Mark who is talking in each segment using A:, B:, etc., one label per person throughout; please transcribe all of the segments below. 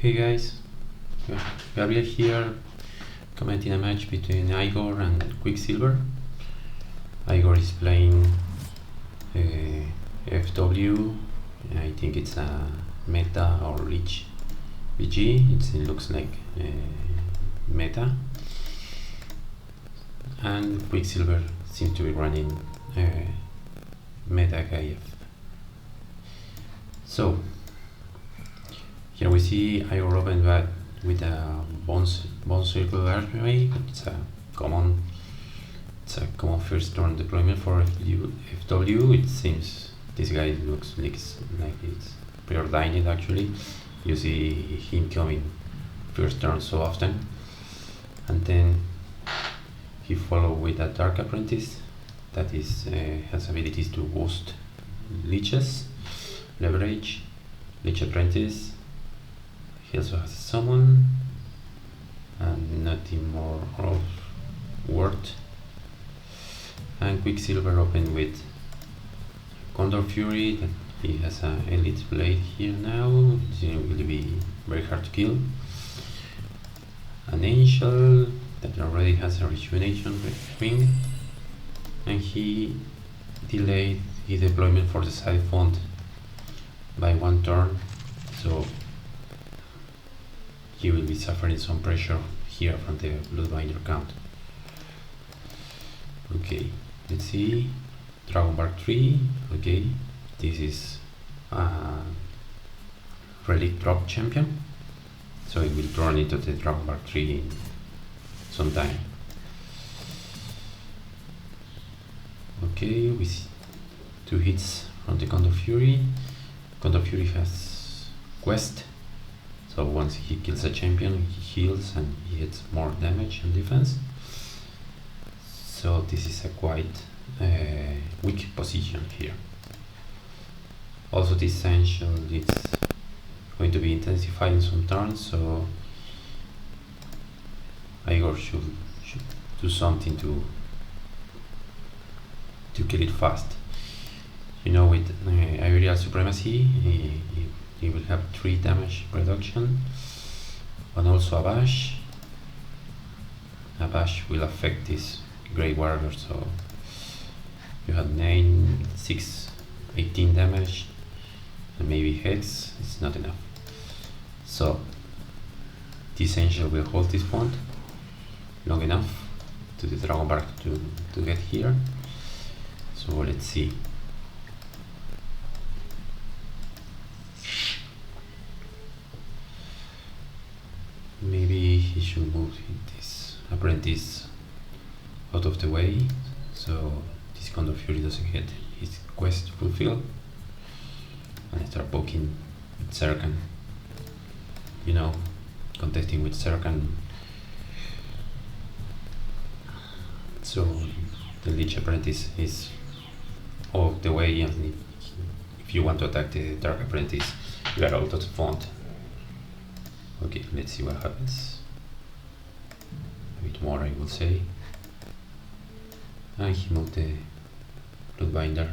A: Hey guys, Gabriel here, commenting a match between Igor and Quicksilver. Igor is playing FW. I think it's a meta or Lich BG. It looks like meta. And Quicksilver seems to be running meta KF. So here we see Igor open back with a bone circle archery. It's a common first turn deployment for FW. It seems this guy looks like it's preordained actually. You see him coming first turn so often, and then he follow with a Dark Apprentice that is has abilities to boost leeches, leverage, Lich Apprentice. He also has a summon and nothing more of worth. And Quicksilver open with Condor Fury. That he has an Elite Blade here now. It's going to be very hard to kill. An Angel that already has a Rejuvenation Ring, and he delayed his deployment for the side font by one turn, so he will be suffering some pressure here from the Bloodbinder count. Okay, let's see. Dragonbark 3. Okay, this is a relic drop champion, so it will turn into the Dragonbark 3 in some time. Okay, we see 2 hits from the Condor Fury. Condor Fury has quest, so once he kills a champion he heals and he hits more damage and defense. So this is a quite weak position here. Also this Angel is going to be intensified in some turns, so Igor should do something to kill it fast. You know, with Aerial Supremacy he will have 3 damage reduction, and also a bash. A bash will affect this Grey Warrior, so you have 9, 6, 18 damage, and maybe Hex. It's not enough. So this Angel will hold this font long enough to the Dragonbark to get here. So let's see. Maybe he should move this Apprentice out of the way, so this Condor Fury doesn't get his quest fulfilled, and start poking with Serkan. You know, contesting with Serkan. So the Lich Apprentice is out of the way, and if you want to attack the Dark Apprentice, you are out of the font. Okay, let's see what happens. A bit more, I will say. And he moved the Bloodbinder.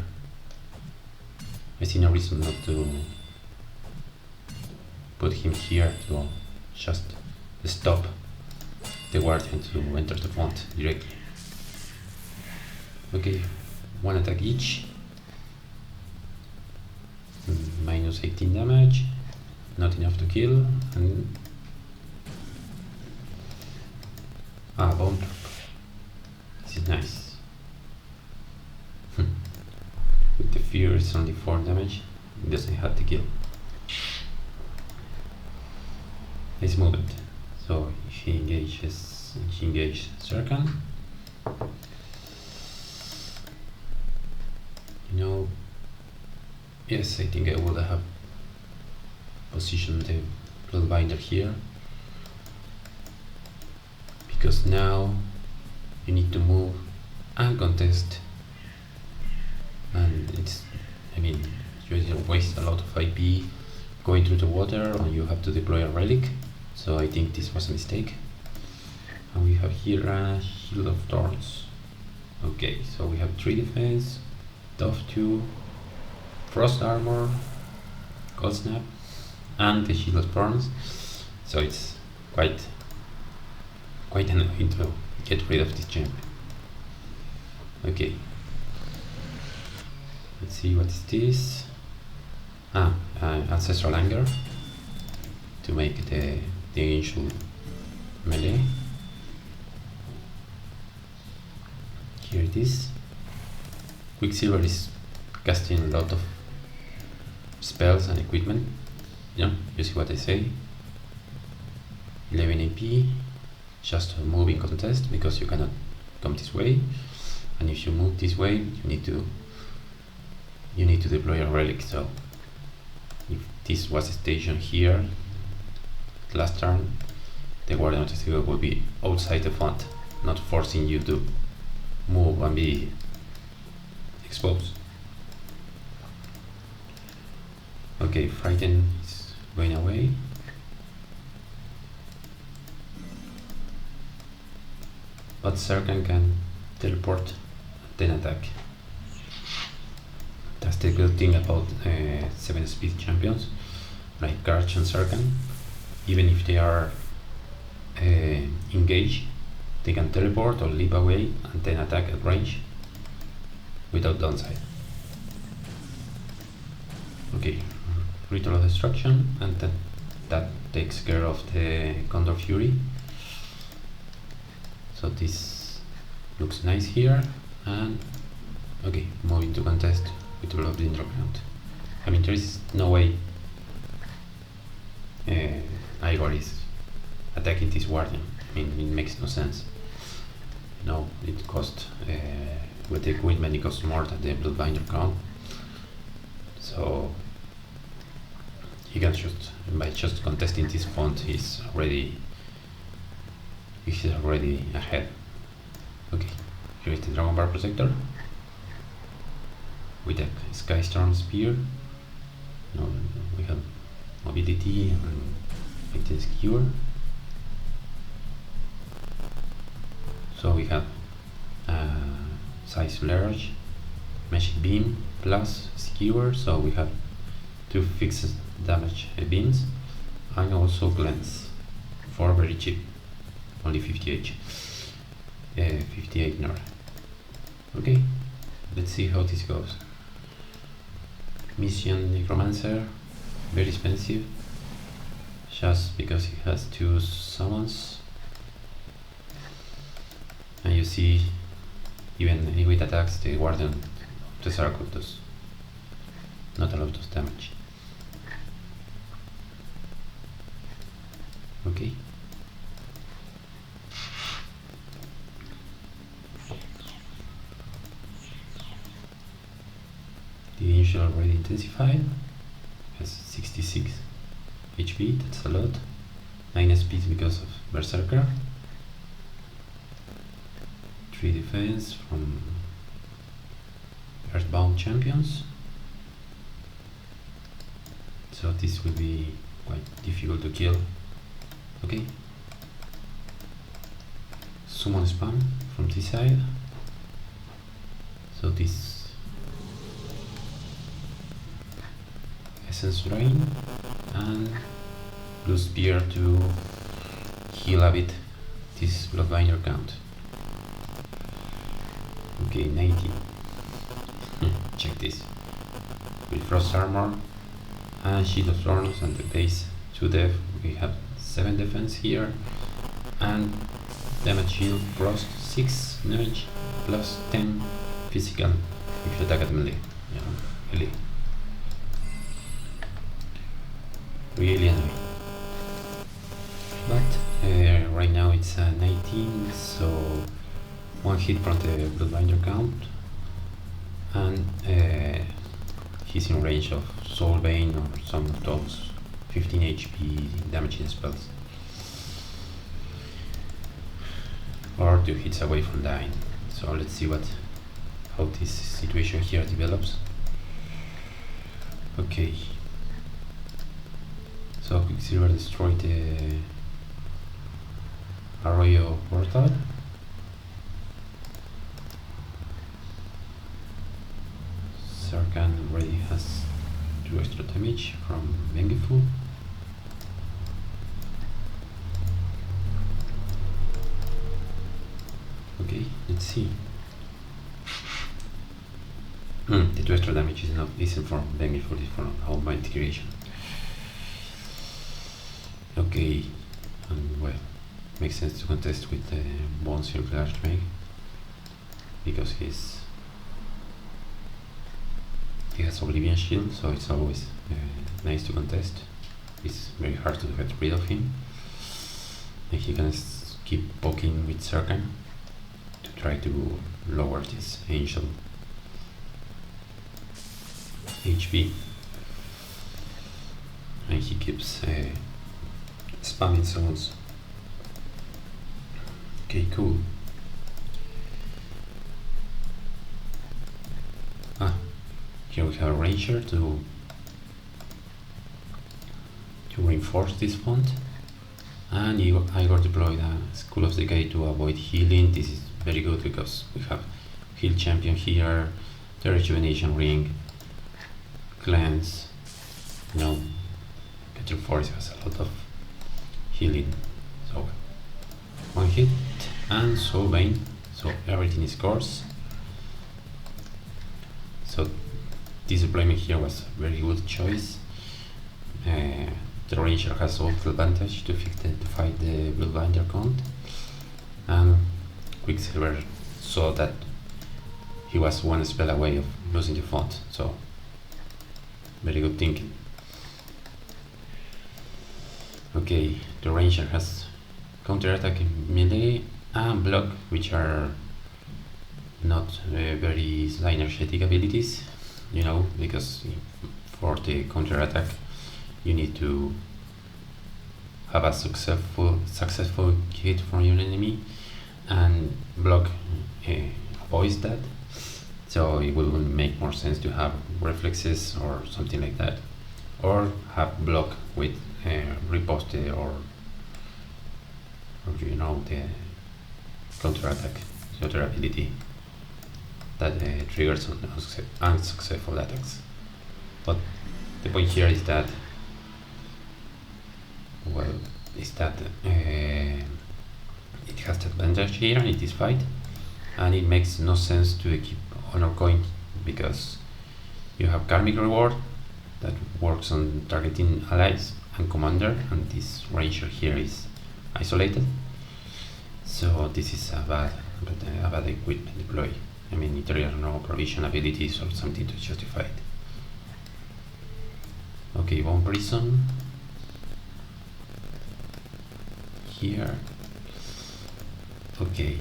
A: I see no reason not to put him here to just stop the Guardian to enter the font directly. Okay, 1 attack each. Minus 18 damage. Not enough to kill, and Bone Trap. This is nice. With the Fear it's only 4 damage, it doesn't have to kill. Nice movement. So if he engages Serkan. You know, yes, I think I would have position the Bloodbinder here, because now you need to move and contest, and you waste a lot of IP going through the water, and you have to deploy a relic, so I think this was a mistake. And we have here a Shield of Thorns. Okay, so we have 3 defense, Dove 2, Frost Armor, Cold Snap, and the Shield of Thorns. So it's quite annoying to get rid of this champ. Okay, let's see what is this. Ancestral Anger to make the initial melee. Here it is. Quicksilver is casting a lot of spells and equipment. Yeah, you see what I say. 11 AP, just a moving contest because you cannot come this way, and if you move this way, you need to deploy a relic. So if this was stationed here last turn, the Guardian of the Sigil will be outside the font, not forcing you to move and be exposed. Okay, Frighten is going away. But Serkan can teleport and then attack. That's the good thing about 7 speed champions like Garch and Serkan. Even if they are engaged, they can teleport or leap away and then attack at range without downside. Okay, Ritual of Destruction, and that takes care of the Condor Fury. So this looks nice here, and okay, moving to contest with all of the Indrocount. I mean, there is no way Igor is attacking this Guardian. I mean, it makes no sense. No, it cost with the equipment, it costs more than the Bloodbinder count. So he can by just contesting this font, he's already ahead. Okay, here is the Dragon Bar Protector with a Skystorm Spear. No, we have mobility and Victim Skewer. So we have size large, magic beam plus skewer, so we have 2 fixed damage beams, and also glance for very cheap, only 58 NOR. Okay, let's see how this goes. Mission Necromancer, very expensive, just because it has 2 summons. And you see, even with attacks, the Guardian of the Circle does not a lot of damage. Okay. The initial already intensified, has 66 HP, that's a lot. 9 speed because of Berserker. 3 defense from Earthbound champions. So this will be quite difficult to kill. Okay. Summon spam from this side. So this Essence Drain and Blue Spear to heal a bit this Bloodbinder count. Okay, 90. Check this. With Frost Armor and Shield of Thorns and the base 2 def, we have 7 defense here, and damage shield Frost 6 damage plus 10 physical if you attack at melee. Yeah, really annoying. But right now it's 19, so 1 hit from the Bloodbinder count, and he's in range of Soulbane or some of those 15 HP damaging spells, or 2 hits away from dying. So let's see how this situation here develops. Okay, so Quicksilver destroyed the Arroyo portal. Serkan already has 2 extra damage from Mengifu. see. The 2 extra damage is not isn't for them, for this for all my integration. Okay, and well, makes sense to contest with the Bone Circular Archmage because he has Oblivion Shield, so it's always nice to contest. It's very hard to get rid of him, and he can keep poking with Serkan to try to lower this Angel HP, and he keeps spamming summons. Okay, cool. Here we have a Ranger to reinforce this font, and Igor deployed a School of Decay to avoid healing. This is very good because we have heal champion here, the Rejuvenation Ring, Cleanse, Catcher Force has a lot of healing, so 1 hit and Soul Vein, so everything is course. So this deployment here was a very good choice. The Ranger has also advantage to fight the Bloodbinder count, and Quicksilver saw that he was 1 spell away of losing the font, so very good thinking. Okay, the Ranger has counter-attack in melee and block, which are not very synergetic abilities, because for the counter-attack you need to have a successful hit from your enemy, and block avoids that, so it will make more sense to have reflexes or something like that, or have block with riposte or the counter-attack, the other ability that triggers unsuccessful attacks. But the point here is that it has the advantage here in this fight, and it makes no sense to equip Honor Coin because you have Karmic Reward that works on targeting allies and commander, and this Ranger here is isolated, so this is a bad equipment deploy. I mean, if there are no provision abilities or something to justify it. Okay, Bone Prison here. Okay.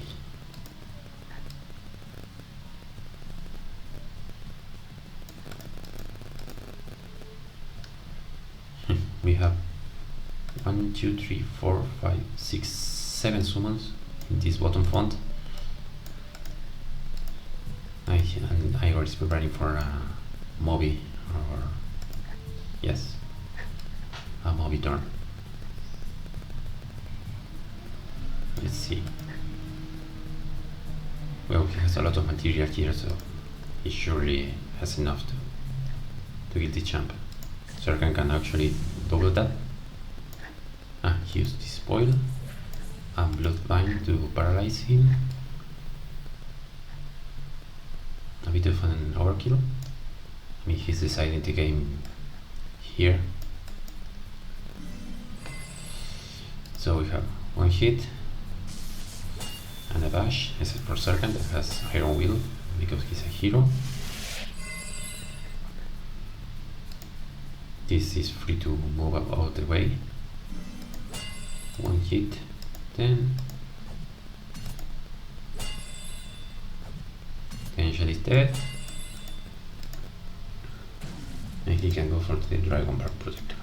A: We have 1, 2, 3, 4, 5, 6, 7 summons in this bottom font. And Igor is preparing for a Moby, or yes, a Moby turn. Let's see. Well, he has a lot of material here, so he surely has enough to kill the champ. Serkan can actually double that. He used this spoil and Bloodbind to paralyze him. A bit of an overkill. I mean, he's deciding the game here. So we have 1 hit and a bash, except for Serkan that has Iron Will because he's a hero. This is free to move out of the way. 1 hit, 10. The Angel is dead. And he can go for the Dragon Bark Protector.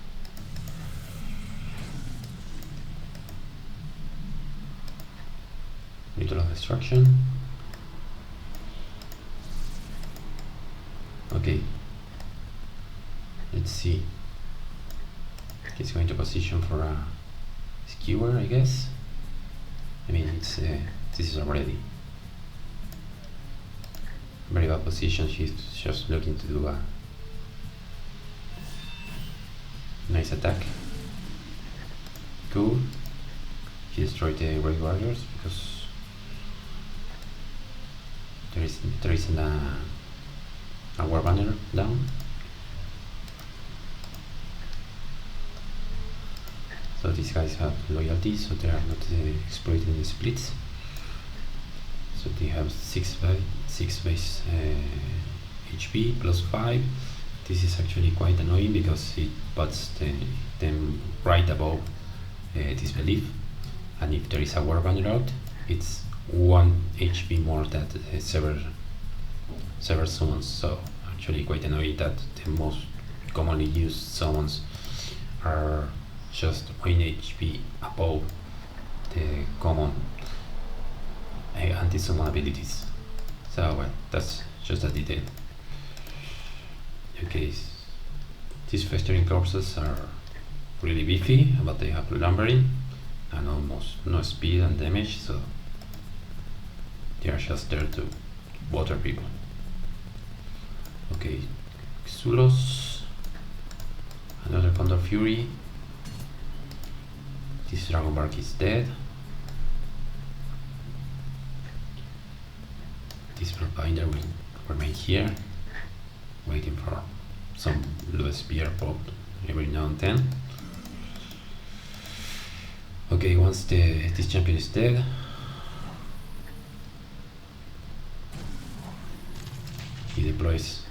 A: Ritual of Destruction. Okay. Let's see. He's going to position for a skewer, I guess. I mean, it's this is already very bad position. He's just looking to do a nice attack. Cool. He destroyed the Great Warriors because there isn't a war banner down. So these guys have loyalty, so they are not exploiting the splits. So they have 6 base HP plus 5. This is actually quite annoying because it puts them right above disbelief, and if there is a war banner out, it's 1 HP more that sever summons. So actually quite annoying that the most commonly used summons are just 1 HP above the common anti-summon abilities. So well, that's just a detail. Okay, these festering corpses are really beefy, but they have lumbering and almost no speed and damage, so they are just there to water people. Okay, Xulos, another Condor Fury. This Dragonbark is dead. This Bloodbinder will remain here, waiting for some blue spear pop every now and then. Okay, once this champion is dead, he deploys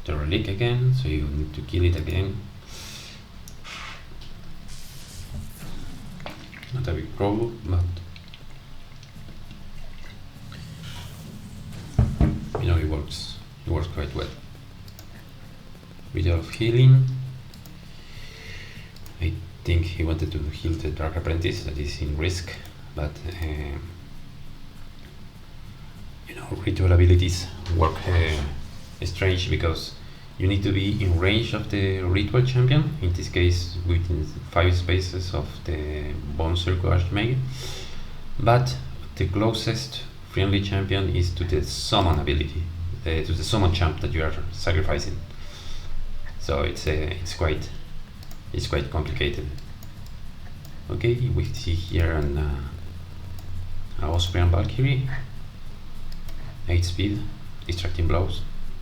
A: the relic again, so you need to kill it again. Not a big problem, but you know, it works quite well. Bit of healing. I think he wanted to heal the Dark Apprentice that is in risk, but you know, ritual abilities work strange because you need to be in range of the ritual champion, in this case within 5 spaces of the Bone Circle Archmage, but the closest friendly champion is to the summon ability, to the summon champ that you are sacrificing. So it's quite complicated. Okay, we see here an Austrian Valkyrie, 8 speed, distracting blows,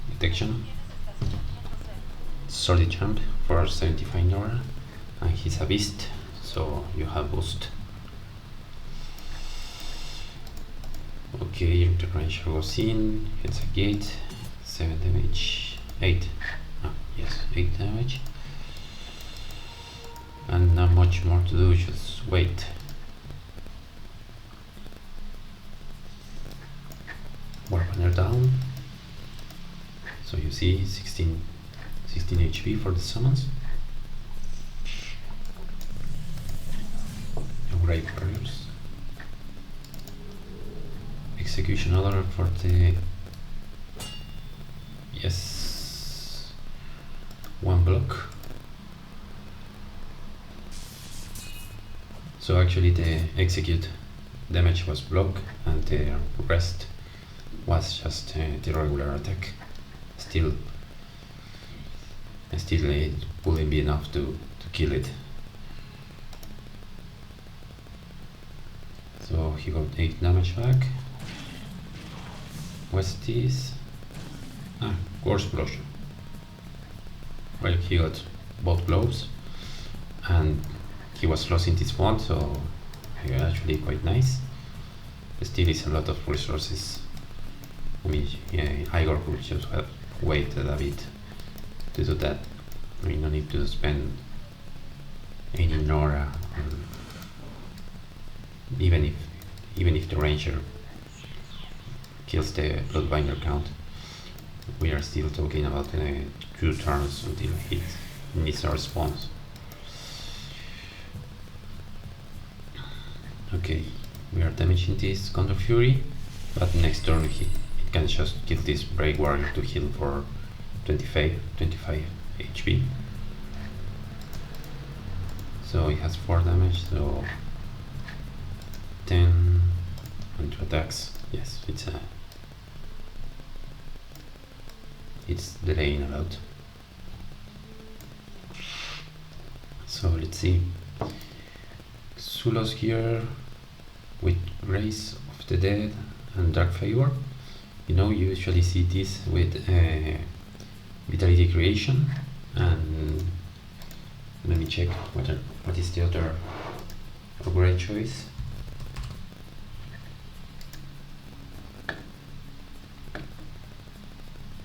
A: detection, solid champ for 75 Nora, and he's a beast, so you have boost. Okay, the Ranger goes in, hits a gate, 7 damage, 8. Yes, 8 damage. And not much more to do, just wait. War banner down. So you see 16 HP for the summons. Great barriers. Execution order for the... Yes. 1 block. So actually the execute damage was block and the rest was just the regular attack. Still it wouldn't be enough to kill it. So he got 8 damage back. What's this? Course explosion. Well, he got both blows and he was losing this one, so actually quite nice. Still is a lot of resources. I mean, Igor could just have waited a bit to do that. I mean, no need to spend any Nora, even if the Ranger kills the Bloodbinder count. We are still talking about 2 turns until he needs a response. Okay, we are damaging this Condor Fury, but next turn it can just kill this Brave Warrior to heal for 25 HP. So it has 4 damage, so 10 and 2 attacks. Yes, it's delaying a lot. So let's see. Xulos here with Grace of the Dead and Dark Favor. You usually see this with vitality creation, and let me check what is the other great choice.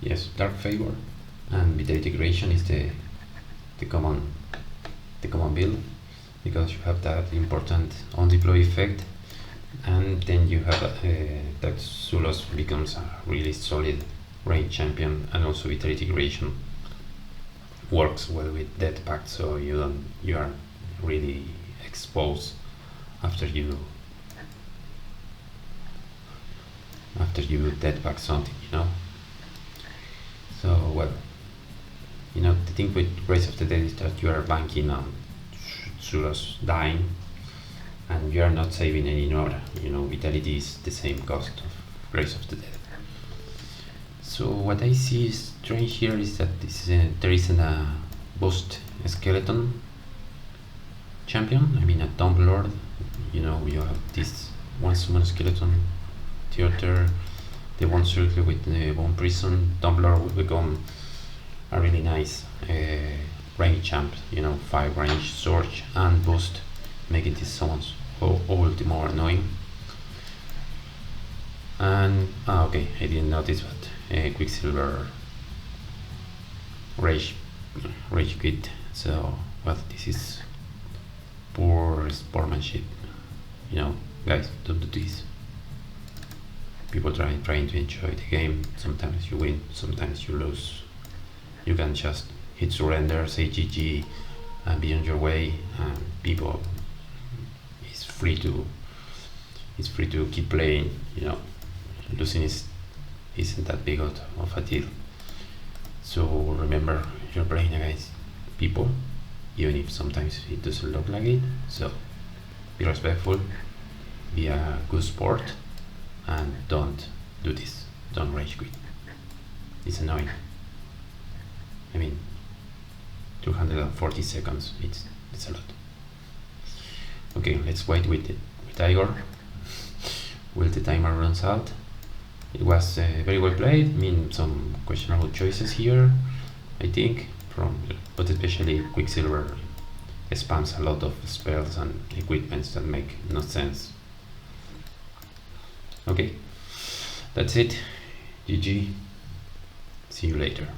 A: Yes, Dark Favor and Vitality Creation is the common build, because you have that important on deploy effect, and then you have that Zulos becomes a really solid range champion, and also Vitality Creation works well with Death Pact, so you are really exposed after you Death Pact something, So well, the thing with Race of the Dead is that you are banking on Zulos dying, and you are not saving any Nora. Vitality is the same cost of Race of the Dead. So what I see is strange here is that there isn't a boost skeleton champion. I mean a Tomb Lord. You have this one summon skeleton, theater, the one circle with the Bone Prison. Tomb Lord will become a really nice range champ. 5 range, Surge and boost, making these summons all the more annoying. And okay, I didn't notice, but Quicksilver rage quit. So well, this is poor sportsmanship. Guys, don't do this. People trying to enjoy the game. Sometimes you win, sometimes you lose. You can just hit surrender, say GG, and be on your way. And people is free to keep playing. Losing isn't that big of a deal. So remember, you're playing against people, even if sometimes it doesn't look like it. So be respectful, be a good sport, and don't do this. Don't rage quit. It's annoying. I mean, 240 seconds. It's a lot. Okay, let's wait with Igor. Will the timer runs out? It was very well played. I mean, some questionable choices here, I think, but especially Quicksilver spams a lot of spells and equipments that make no sense. Okay, that's it. GG. See you later.